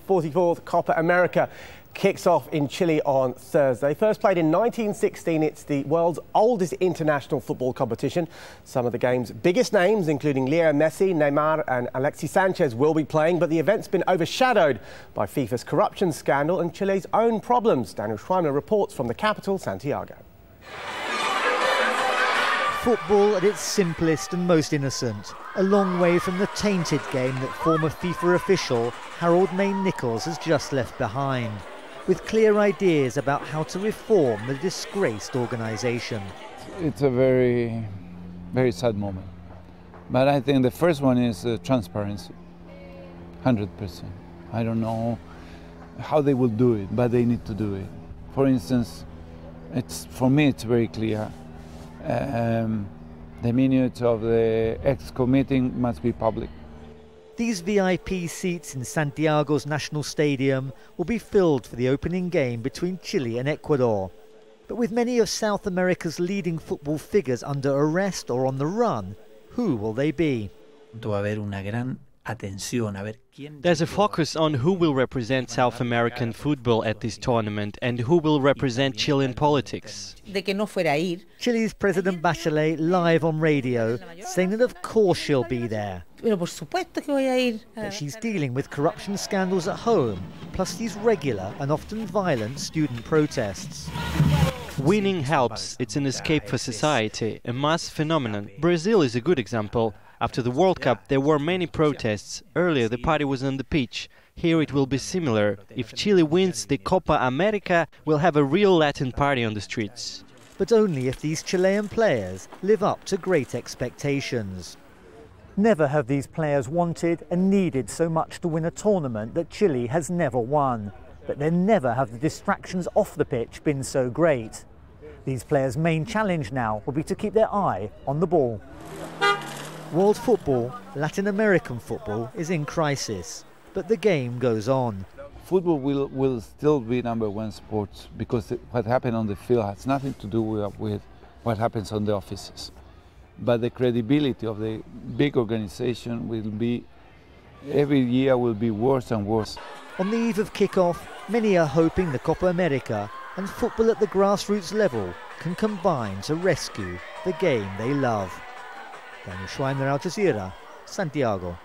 44th Copa America kicks off in Chile on Thursday. First played in 1916, it's the world's oldest international football competition. Some of the game's biggest names, including Leo Messi, Neymar and Alexis Sanchez, will be playing, but the event's been overshadowed by FIFA's corruption scandal and Chile's own problems. Daniel Schweimler reports from the capital, Santiago. Football at its simplest and most innocent, a long way from the tainted game that former FIFA official Harold MAYNE-NICHOLLS has just left behind, with clear ideas about how to reform the disgraced organisation. It's a very, very sad moment. But I think the first one is transparency, 100%. I don't know how they will do it, but they need to do it. For instance, for me it's very clear. The minutes of the ExCo meeting must be public. These VIP seats in Santiago's national stadium will be filled for the opening game between Chile and Ecuador. But with many of South America's leading football figures under arrest or on the run, who will they be? There's a focus on who will represent South American football at this tournament and who will represent Chilean politics. Chile's President Bachelet live on radio saying that of course she'll be there. That she's dealing with corruption scandals at home, plus these regular and often violent student protests. Winning helps. It's an escape for society, a mass phenomenon. Brazil is a good example. After the World Cup, there were many protests. Earlier, the party was on the pitch. Here it will be similar. If Chile wins the Copa America, we'll have a real Latin party on the streets. But only if these Chilean players live up to great expectations. Never have these players wanted and needed so much to win a tournament that Chile has never won. But then never have the distractions off the pitch been so great. These players' main challenge now will be to keep their eye on the ball. World football, Latin American football, is in crisis, but the game goes on. Football will still be #1 sport because what happened on the field has nothing to do with what happens on the offices. But the credibility of the big organization will be, every year will be worse and worse. On the eve of kick-off, many are hoping the Copa America and football at the grassroots level can combine to rescue the game they love. Daniel Schweimler, Jazeera, Santiago.